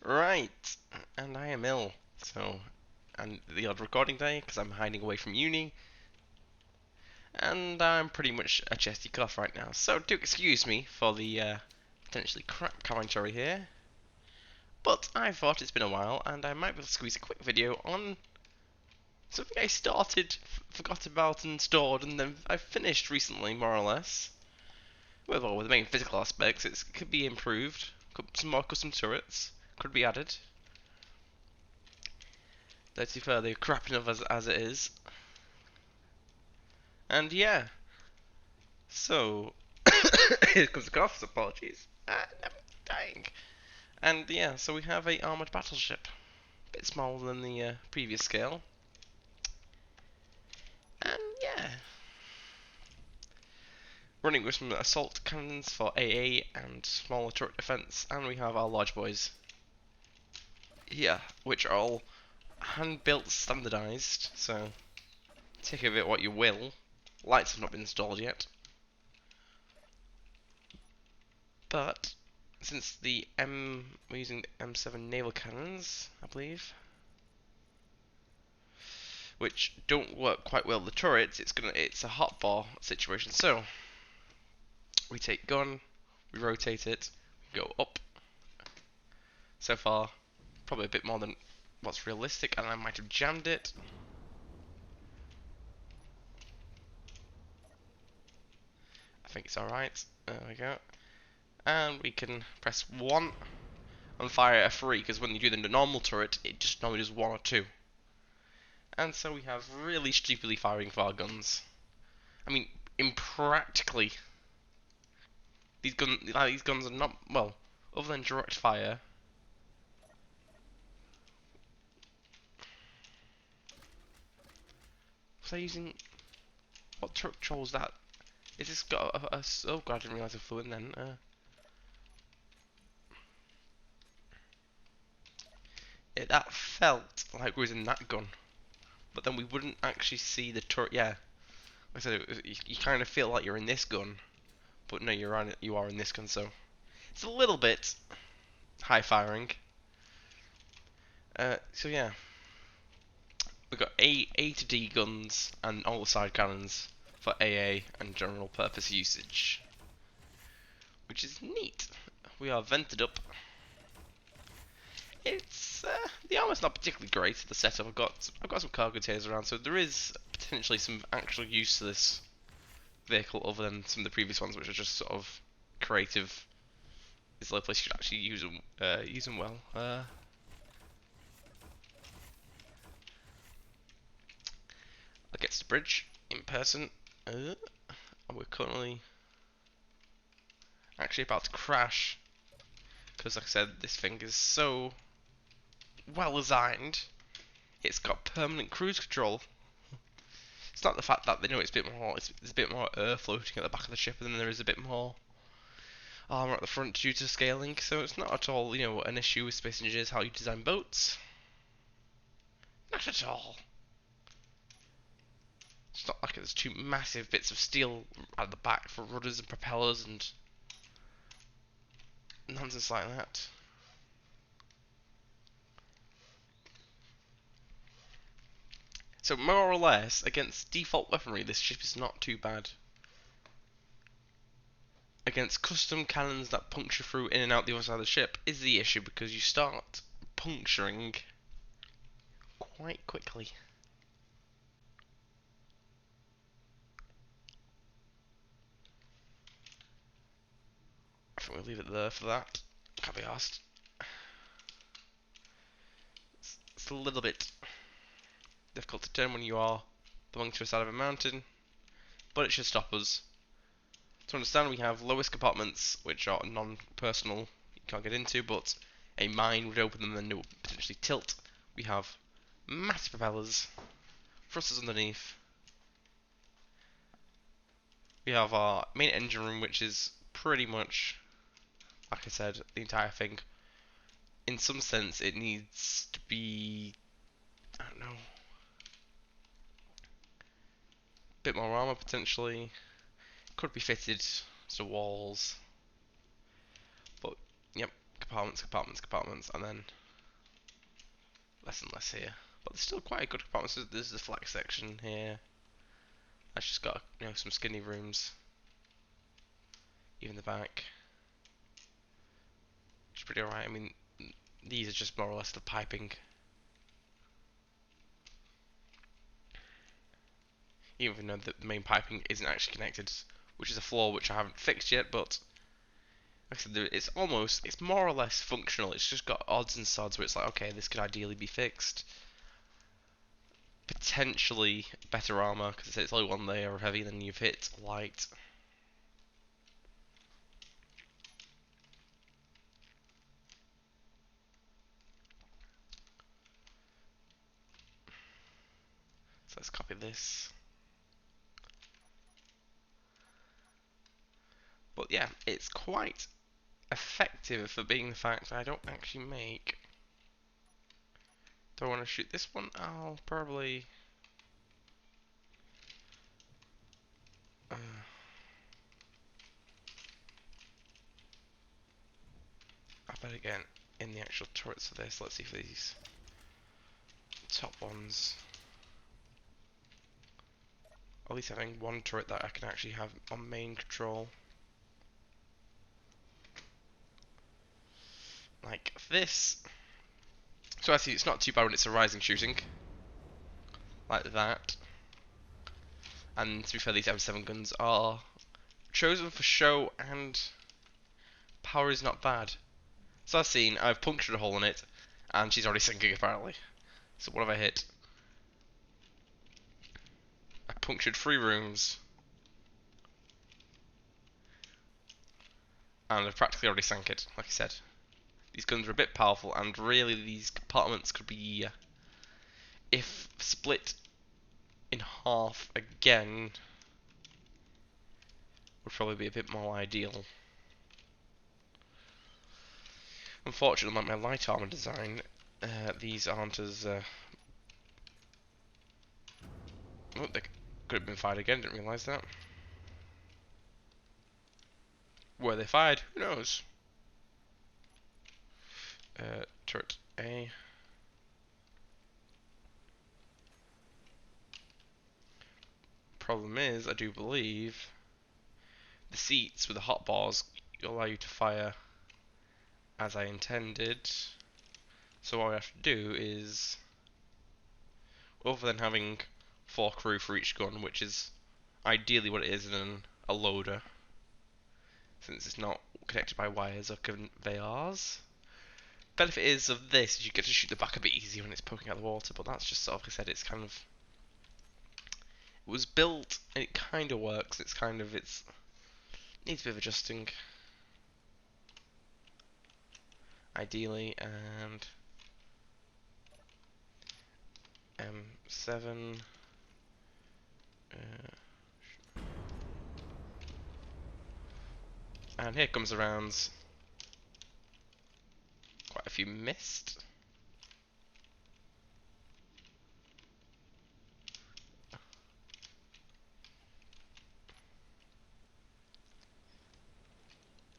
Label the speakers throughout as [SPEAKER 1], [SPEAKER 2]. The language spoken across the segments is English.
[SPEAKER 1] Right, and I am ill, and the odd recording day because I'm hiding away from uni, and I'm pretty much a chesty cough right now. So do excuse me for the potentially crap commentary here, but I thought it's been a while, and I might be able to squeeze a quick video on something I started, forgot about, and stored, and then I finished recently, more or less. With the main physical aspects, it could be improved. Some more custom turrets could be added. Though to be fair, they're crap enough as it is. And yeah, so here comes the cough. Apologies. I'm dying. And yeah, so we have a armored battleship, a bit smaller than the previous scale. And yeah, running with some assault cannons for AA and smaller turret defense, and we have our large boys here, which are all hand-built, standardized. So take of it what you will. Lights have not been installed yet. But since we're using the M7 naval cannons, I believe, which don't work quite well with the turrets, it's a hotbar situation. So we take gun, we rotate it, we go up. So far, probably a bit more than what's realistic, and I might have jammed it. I think it's alright. There we go. And we can press 1 and fire a 3, because when you do the normal turret, it just normally does 1 or 2. And so we have really stupidly firing for our guns. I mean, impractically, these guns are not, well, other than direct fire. Was I using, what truck troll was that? Is this got oh god, I didn't realise I flew in then. That felt like we was in that gun, but then we wouldn't actually see the turret. Yeah, like I said, you kind of feel like you're in this gun, but no, you are in this gun. So it's a little bit high firing. So yeah, we've got A to D guns and all the side cannons for AA and general purpose usage, which is neat. We are vented up. It's the armor's not particularly great. The setup I've got some cargo containers around, so there is potentially some actual use to this vehicle other than some of the previous ones, which are just sort of creative. It's a place you should actually use them well. Against the bridge in person. We're currently actually about to crash because, like I said, this thing is so well designed. It's got permanent cruise control. It's not the fact that they know it's a bit more. There's a bit more air floating at the back of the ship, and then there is a bit more armor at the front due to scaling. So it's not at all, an issue with Space Engineers how you design boats. Not at all. It's not like there's two massive bits of steel at the back for rudders and propellers and nonsense like that. So more or less, against default weaponry, this ship is not too bad. Against custom cannons that puncture through in and out the other side of the ship is the issue, because you start puncturing quite quickly. I think we'll leave it there for that. Can't be asked. It's a little bit difficult to turn when you are belonging to a side of a mountain, but it should stop us. To understand, we have lowest compartments, which are non-personal, you can't get into, but a mine would open them and it would potentially tilt. We have massive propellers, thrusters underneath. We have our main engine room, which is pretty much, like I said, the entire thing. In some sense, it needs to be, I don't know, a bit more armor potentially. Could be fitted to walls. But, yep, compartments, compartments, compartments, and then less and less here. But there's still quite a good compartments. There's the flex section here. That's just got, you know, some skinny rooms. Even the back. Which is pretty alright. I mean, these are just more or less the piping. Even though the main piping isn't actually connected, which is a flaw which I haven't fixed yet, but like I said, it's more or less functional. It's just got odds and sods where it's like, okay, this could ideally be fixed. Potentially better armor, because it's only one layer of heavy, then you've hit light. So let's copy this. But yeah, it's quite effective for being the fact that I don't actually make. Do I want to shoot this one? I'll probably. I better get in the actual turrets of this. Let's see if these top ones. At least having one turret that I can actually have on main control. Like this. So actually it's not too bad when it's a rising shooting. Like that. And to be fair, these M7 guns are chosen for show and power is not bad. So I've seen, I've punctured a hole in it and she's already sinking apparently. So what have I hit? I punctured 3 rooms. And I've practically already sank it, like I said. These guns are a bit powerful, and really these compartments could be, if split in half again, would probably be a bit more ideal. Unfortunately, like my light armor design, these aren't as. Oh, they could have been fired again. Didn't realise that. Were they fired? Who knows? Turret A. Problem is, I do believe the seats with the hotbars allow you to fire as I intended. So what I have to do is, other than having 4 crew for each gun, which is ideally what it is in a loader, since it's not connected by wires or conveyors. Benefit is of this is you get to shoot the back a bit easier when it's poking out the water, but that's just sort of, like I said, it's kind of, it was built and it kind of works. It's kind of, it's needs a bit of adjusting, ideally. And M7. And here comes the rounds. Quite a few missed.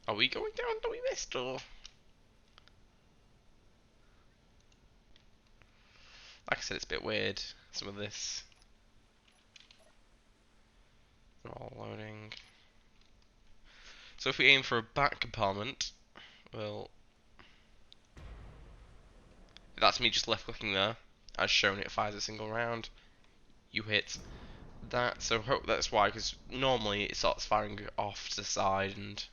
[SPEAKER 1] Are we going down? Do we missed or? Like I said, it's a bit weird. Some of this. They're all loading. So if we aim for a back compartment, well, that's me just left clicking there. As shown, it fires a single round. You hit that, so that's why, because normally it starts firing off to the side, and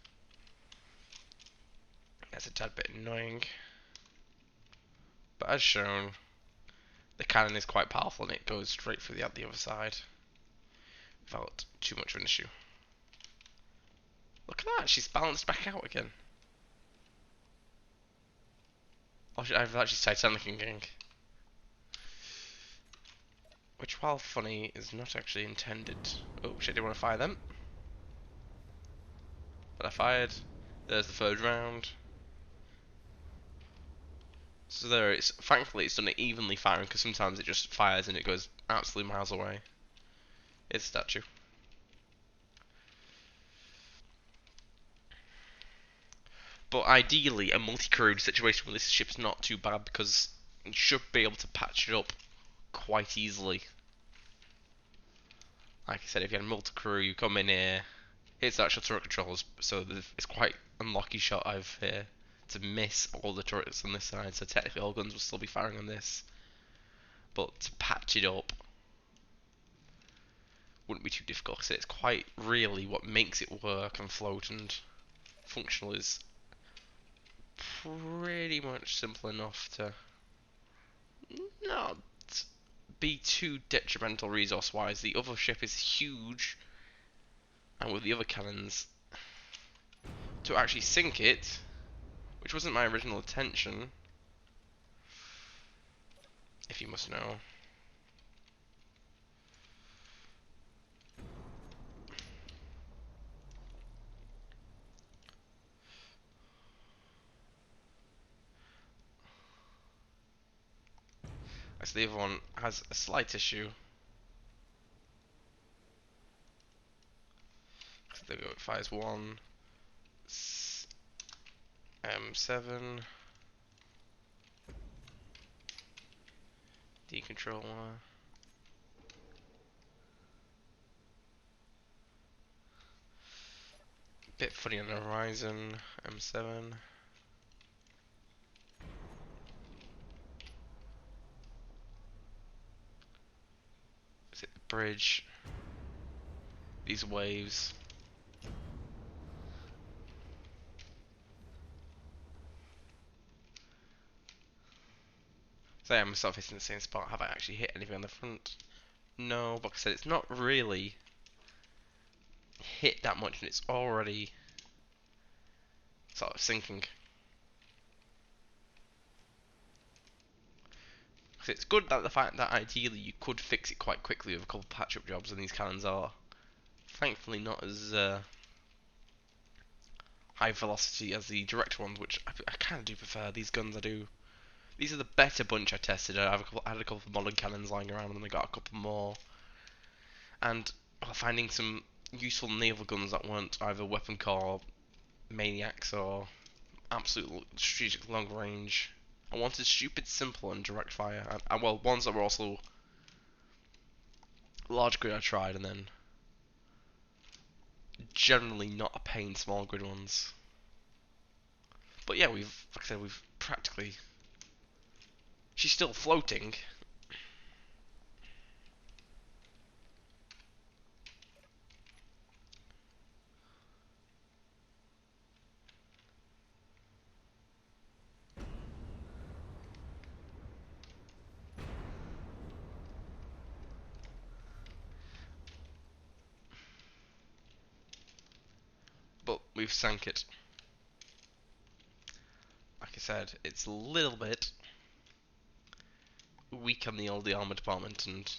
[SPEAKER 1] that's a tad bit annoying. But as shown, the cannon is quite powerful and it goes straight through the other side without too much of an issue. Look at that, she's balanced back out again. I've actually Titanicing. Which, while funny, is not actually intended. Oh shit, I didn't want to fire them. But I fired. There's the third round. So there, it's thankfully it's done it evenly firing, because sometimes it just fires and it goes absolutely miles away. It's a statue. But ideally, a multi-crewed situation with this ship's not too bad because you should be able to patch it up quite easily. Like I said, if you had a multi-crew, you come in here, it's actual turret controls, so it's quite unlucky shot I've here to miss all the turrets on this side, so technically all guns will still be firing on this. But to patch it up wouldn't be too difficult, because it's quite really what makes it work and float and functional is pretty much simple enough to not be too detrimental resource wise. The other ship is huge, and with the other cannons, to actually sink it, which wasn't my original intention, if you must know. As the other one has a slight issue. So there we go, it fires one. M7. Decontroller. Bit funny on the horizon. M7. Is it the bridge? These waves. So I am myself hitting the same spot. Have I actually hit anything on the front? No, but like I said, it's not really hit that much, and it's already sort of sinking. So it's good that the fact that ideally you could fix it quite quickly with a couple patch-up jobs, and these cannons are thankfully not as high velocity as the direct ones, which I kind of do prefer. These guns I do. These are the better bunch I tested. I had a couple of modern cannons lying around, and then I got a couple more. And finding some useful naval guns that weren't either weapon core maniacs or absolute strategic long range. I wanted stupid, simple, and direct fire. And well, ones that were also large grid I tried, and then generally not a pain small grid ones. But yeah, like I said, we've practically. She's still floating. But we've sank it. Like I said, it's a little bit weak on the armor department, and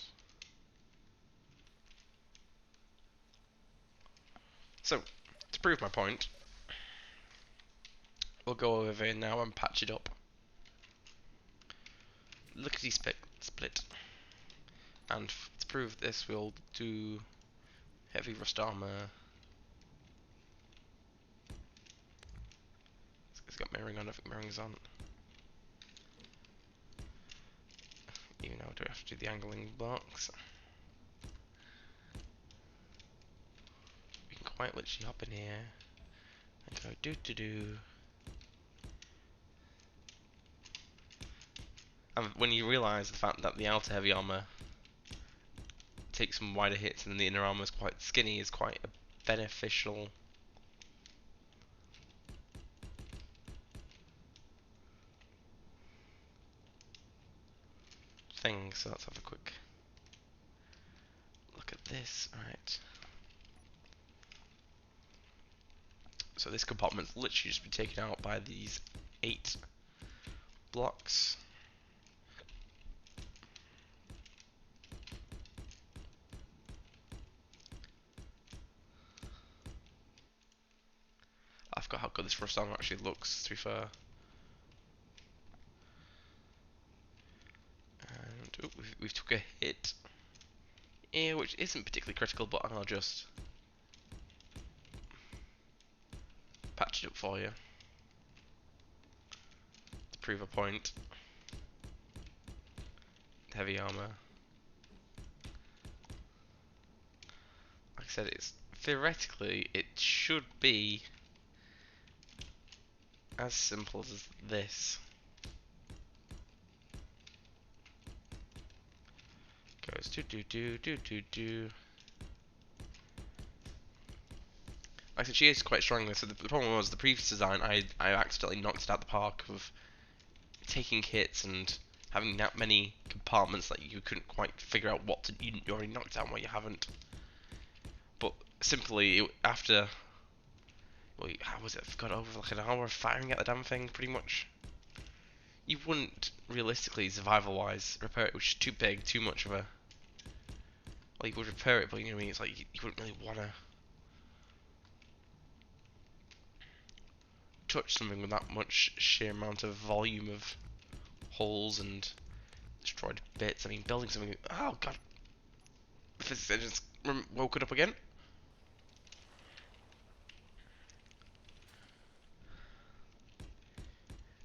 [SPEAKER 1] so to prove my point, we'll go over here now and patch it up. Lickety split, and to prove this, we'll do heavy rust armor. It's got mirroring on. I think mirroring's on. You know, do I have to do the angling blocks? We can quite literally hop in here and go do. And when you realise the fact that the outer heavy armour takes some wider hits and the inner armour is quite skinny, is quite a beneficial thing. So let's have a quick look at this. Right. So this compartment's literally just been taken out by these 8 blocks. I forgot how good this rust armor actually looks, to be fair. And oh, we've took a hit here, which isn't particularly critical, but I'll just patch it up for you. prove a point. Heavy armor. Like I said, it's theoretically it should be as simple as this. Goes do do do do do do. Like I said, she is quite strong. So the problem was the previous design. I accidentally knocked it out the park with taking hits and having that many compartments that you couldn't quite figure out what to. You already knocked out and what you haven't. But simply after, well, how was it? I got over like an hour of firing at the damn thing, pretty much. You wouldn't realistically, survival-wise, repair it. It was just too big, too much of a. Well, you would repair it, but you know what I mean. It's like you wouldn't really wanna touch something with that much sheer amount of volume of holes and destroyed bits. I mean, building something. Oh god, the physics engine's woke it up again.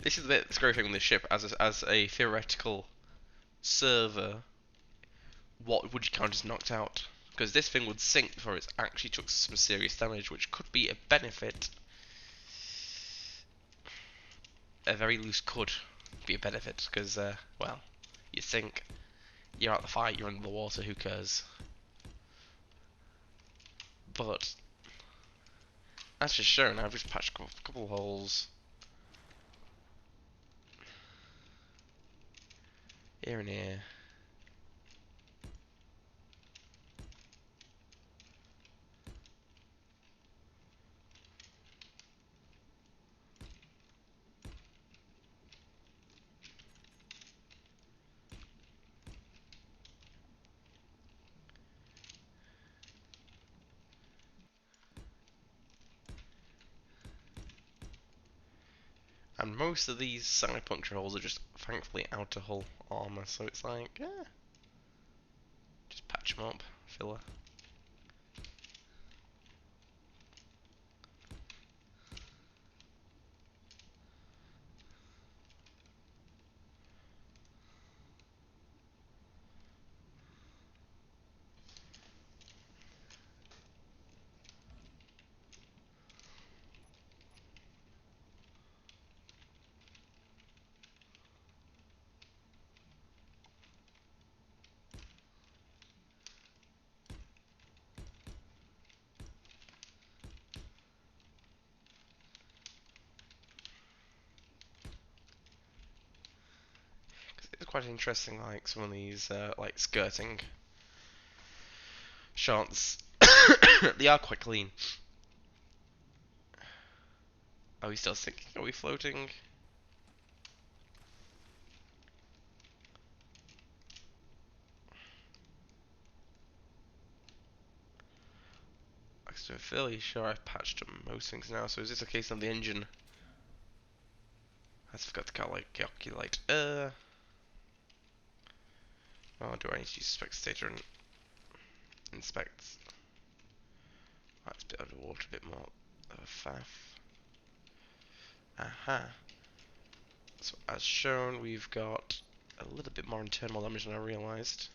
[SPEAKER 1] This is the bit scary thing with this ship as a theoretical server. What would you count as knocked out? Because this thing would sink before it actually took some serious damage, which could be a benefit. A very loose could be a benefit, because, well, you sink, you're out the fight, you're under the water, who cares? But, as just shown, I've just patched a couple of holes. Here and here. And most of these side puncture holes are just, thankfully, outer hull armor, so it's like, just patch them up, filler. It's quite interesting, like some of these, like skirting shots. They are quite clean. Are we still sinking? Are we floating? I'm fairly sure I've patched up most things now. So is this a case of the engine? I forgot to calculate. Oh, do I need to use spectator and inspect? Let's be underwater a bit more of a faff. Aha. So as shown, we've got a little bit more internal damage than I realised.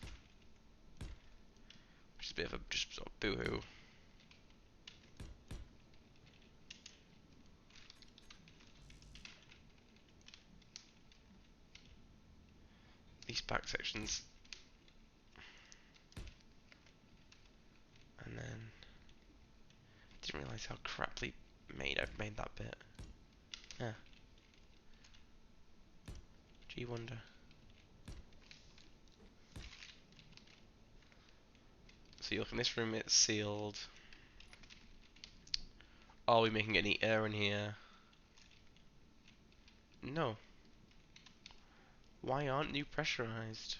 [SPEAKER 1] Which is a bit of a just sort of boo-hoo. These back sections. And then didn't realise how craply I've made that bit. Yeah. Gee wonder. So you look in this room, it's sealed. Are we making any air in here? No. Why aren't you pressurized?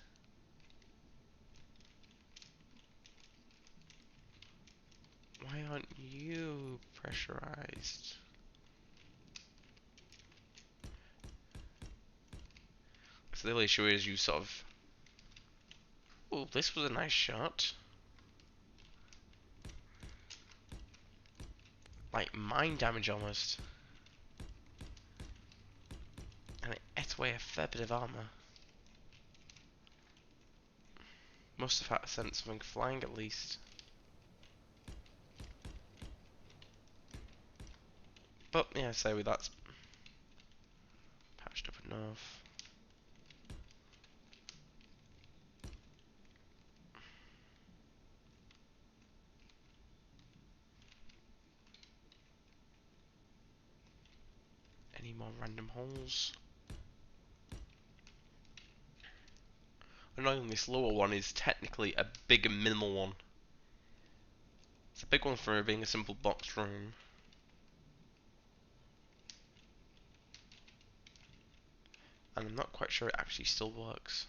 [SPEAKER 1] Why aren't you pressurized? So the issue is you sort of... Oh, this was a nice shot. Like mine damage almost. And it ate away a fair bit of armour. Must have had sent something flying at least. But yeah, so that's patched up enough. Any more random holes? Annoyingly, this lower one is technically a big and minimal one. It's a big one for being a simple box room. And I'm not quite sure it actually still works.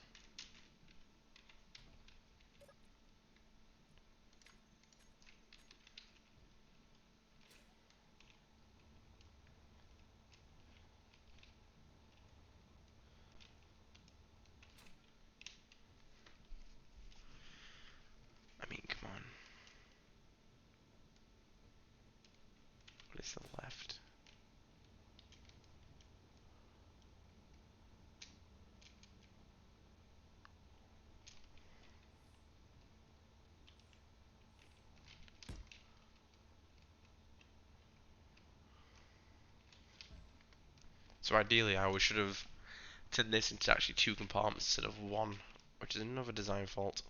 [SPEAKER 1] I mean, come on. What is the left? So ideally, I should have turned this into actually 2 compartments instead of 1, which is another design fault.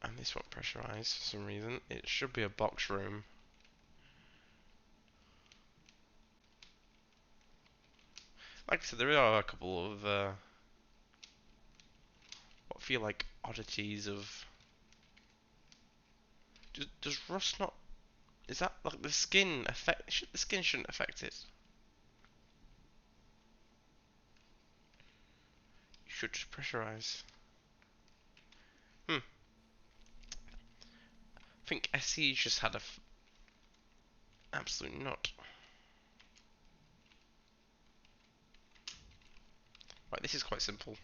[SPEAKER 1] And this won't pressurize for some reason. It should be a box room. Like I said, there are a couple of what feel like oddities of. Does rust not? Is that like the skin affect? The skin shouldn't affect it. You should just pressurize. Hmm. I think SE just had a absolute nut. Right, this is quite simple.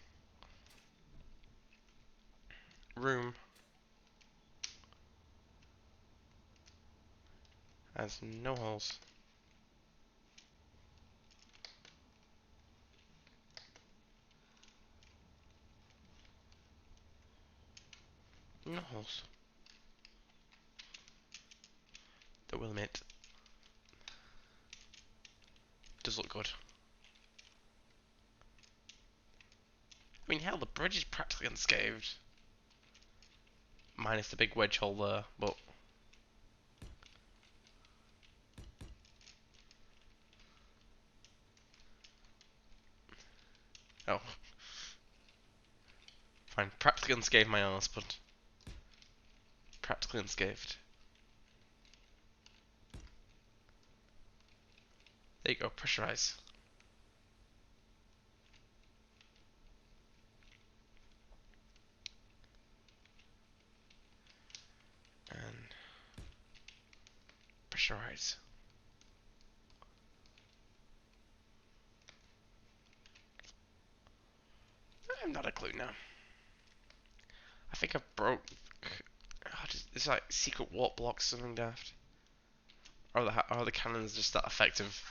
[SPEAKER 1] Room has no holes. No holes. That will admit does look good. I mean, hell, the bridge is practically unscathed. Minus the big wedge hole there, but. Oh. Fine. Practically unscathed my arse, but. Practically unscathed. There you go, pressurize. And. Pressurize. I'm not a clue now. I think I broke. Oh, it's like secret warp blocks, something daft. Or the cannons just that effective?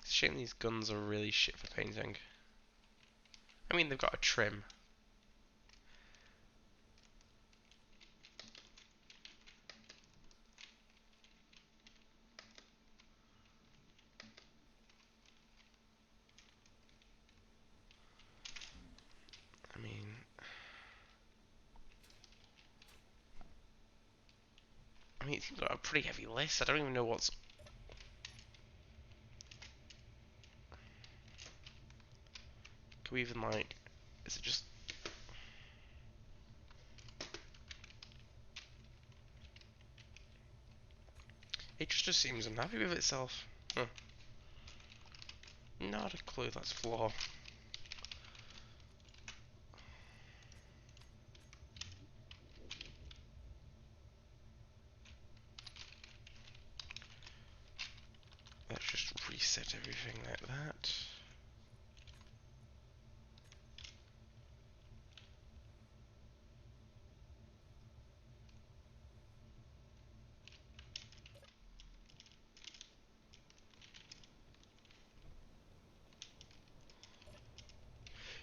[SPEAKER 1] It's a shame these guns are really shit for painting. I mean, they've got a trim. I mean, it's got a pretty heavy list. I don't even know what's. Can we even like? Is it just? It just seems unhappy with itself. Huh. Not a clue, that's flaw. Let's just reset everything like that.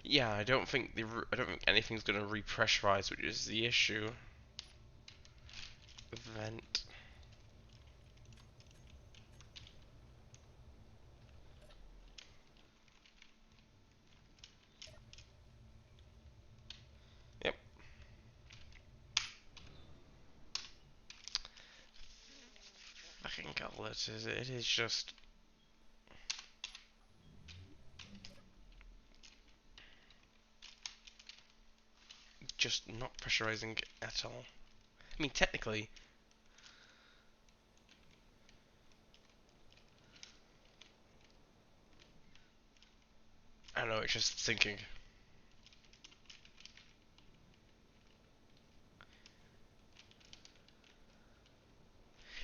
[SPEAKER 1] Yeah, I don't think anything's going to repressurize, which is the issue. Vent. Yep. Fucking hell, it is just not pressurizing at all. I mean, technically, I don't know, it's just sinking.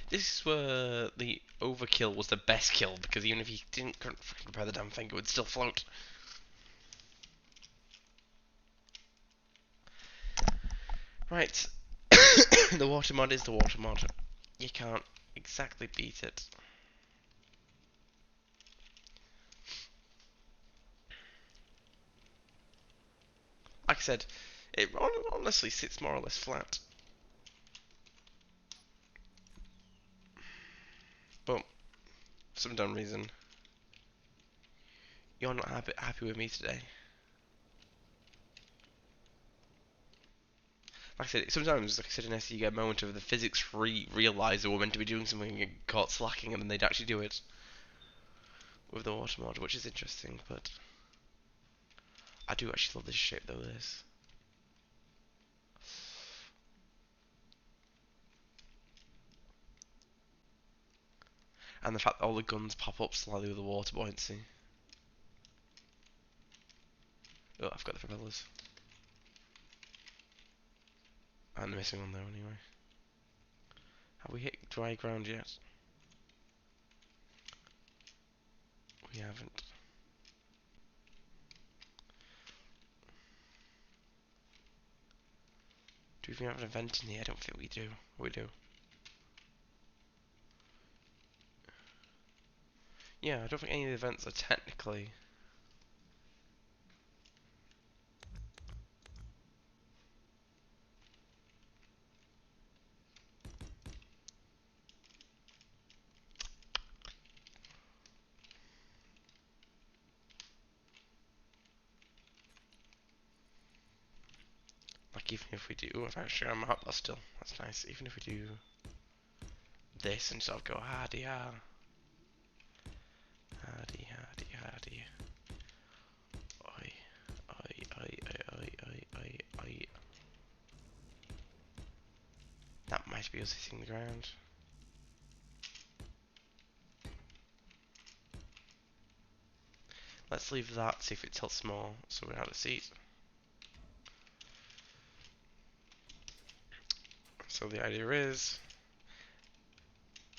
[SPEAKER 1] This is where the overkill was the best kill, because even if you couldn't fucking repair the damn thing, it would still float. Right. The water mod is the water mod. You can't exactly beat it. Like I said, it honestly sits more or less flat. But, for some dumb reason, you're not happy with me today. Like I said, sometimes, like I said in SE, you get a moment of the physics realise that we're meant to be doing something and get caught slacking, and then they'd actually do it with the water mod, which is interesting, but I do actually love this shape though, this. And the fact that all the guns pop up slightly with the water buoyancy. Oh, I've got the propellers. And the missing one there anyway. Have we hit dry ground yet? We haven't. Do we even have an event in here? I don't think we do. We do. Yeah, I don't think any of the events are technically. Like, even if we do. Oh, I've actually got my hot bar still. That's nice. Even if we do this and sort of go hardy, hardy, hardy, hardy. Oi, oi, oi, oi, oi, oi, oi, oi. That might be us hitting the ground. Let's leave that, see if it tilts more, so we're out of seat. So the idea is,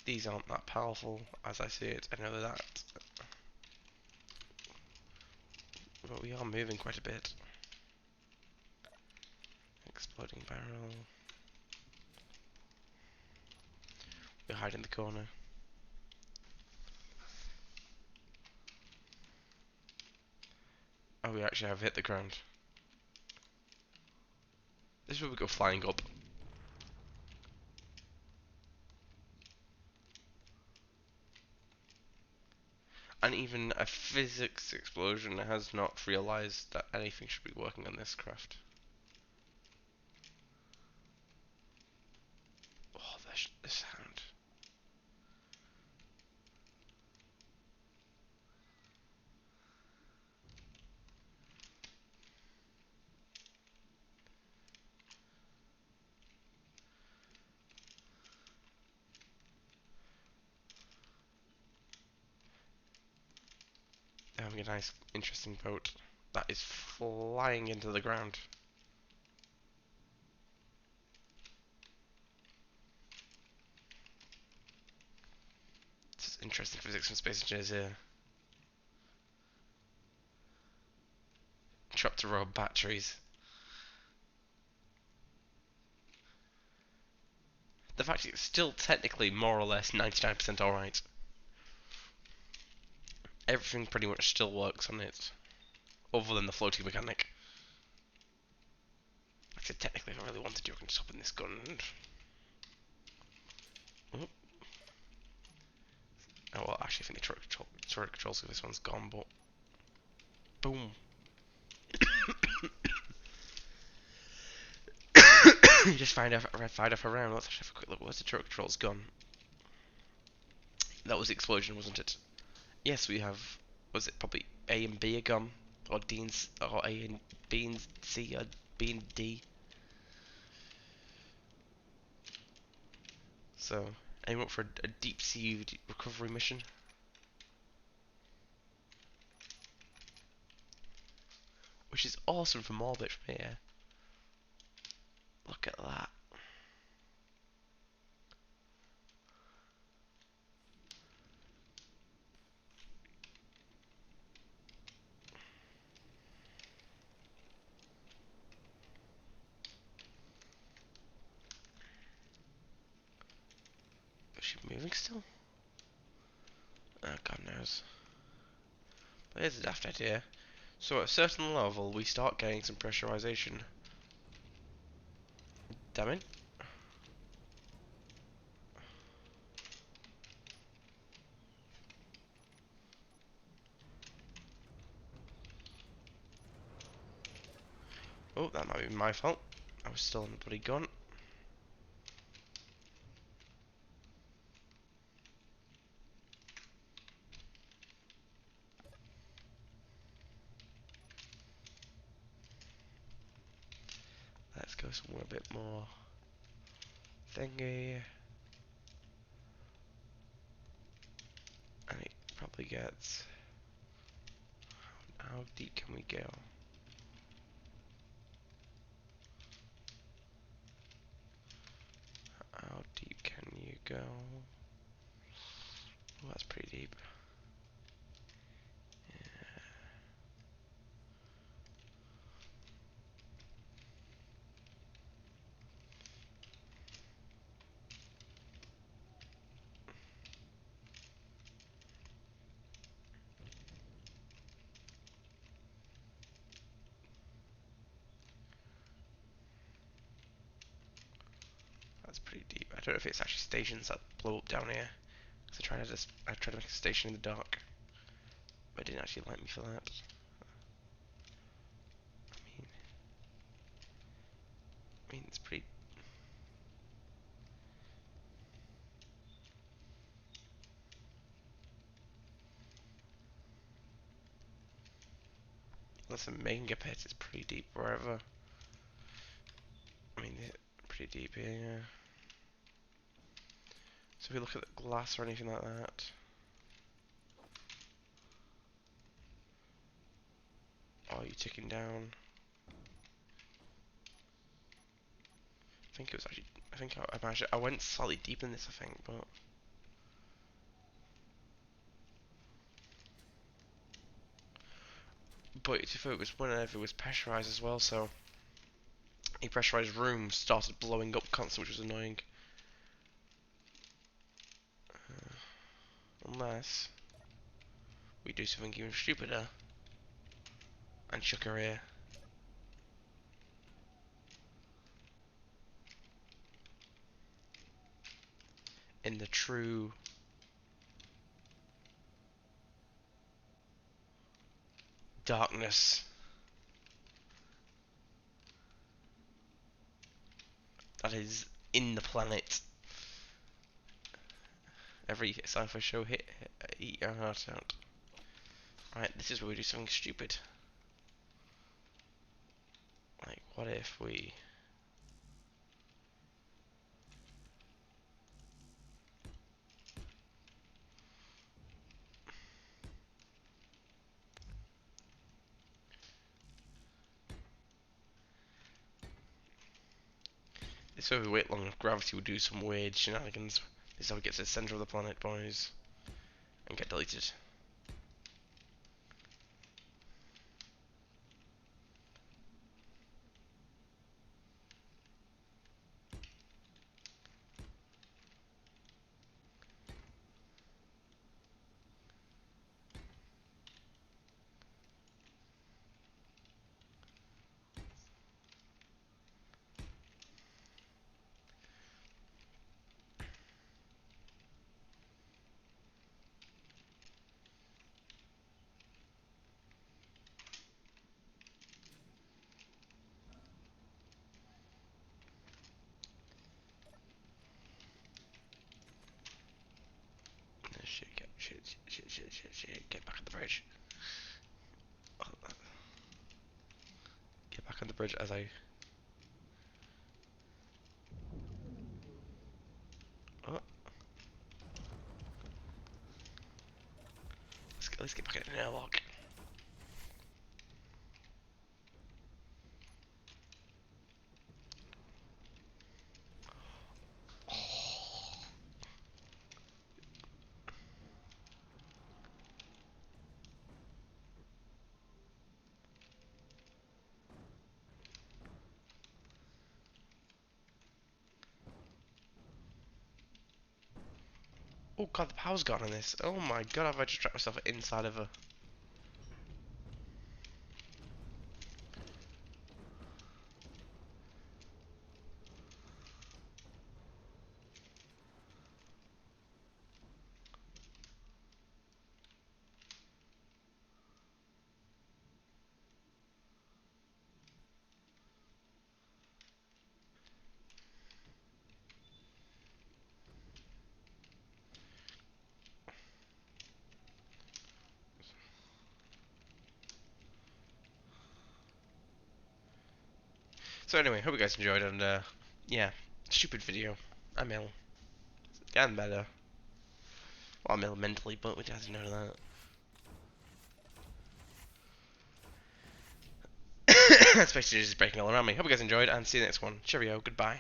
[SPEAKER 1] these aren't that powerful as I see it. I know that, but we are moving quite a bit. Exploding barrel. We hide in the corner. Oh, we actually have hit the ground. This is where we go flying up. And even a physics explosion has not realised that anything should be working on this craft. Oh, the sound. having a nice, interesting boat that is flying into the ground. This is interesting physics from space engineers here. Trapped to roll batteries. The fact it's still technically more or less 99% alright. Everything pretty much still works on it, other than the floating mechanic. I said technically if I really wanted to, I can just open this gun and... Oh, well, actually I think the turret controls of this one's gone, but... Boom. Just fired off around. Let's actually have a quick look. Where's the turret controls gone? That was the explosion, wasn't it? Yes, we have... Was it probably A and B are gone? Or or A and B and C, or B and D? So, aim up for a deep sea recovery mission. Which is awesome from orbit from here. Look at that. Is she moving still? Oh, God knows. But here's a daft idea. So at a certain level, we start getting some pressurization. Damn it. Oh, that might be my fault. I was still in the bloody gun. Let's go somewhere a bit more thingy. And it probably gets... How deep can we go? How deep can you go? Oh, that's pretty deep. Yeah. That's pretty deep. I don't know if it's actually stations that blow up down here. Cause I tried to make a station in the dark, but it didn't actually like me for that. I mean, it's pretty. That's a mega pit. It's pretty deep wherever. I mean, pretty deep here. Yeah. So if we look at the glass or anything like that. Oh, you ticking down? I think it was actually. I think I managed. I went slightly deep in this. I think, but. But if it was whenever it was pressurized as well, so a pressurized room started blowing up constantly, which was annoying. Unless we do something even stupider and chuck her here in the true darkness that is in the planet. Every sci-fi show eat your heart out. Right, this is where we do something stupid. Like, what if we... So if we wait long enough, gravity will do some weird shenanigans. This is how it gets to the center of the planet, boys, and get deleted. Shit, get back on the bridge. Get back on the bridge as I... Oh. Let's get back in the airlock. Oh god, the power's gone on this. Oh my god, have I just trapped myself inside of a... So anyway, hope you guys enjoyed, and yeah, stupid video. I'm ill. Getting better. Well, I'm ill mentally, but we have to know that. That's basically just breaking all around me. Hope you guys enjoyed, and see you next one. Cheerio, goodbye.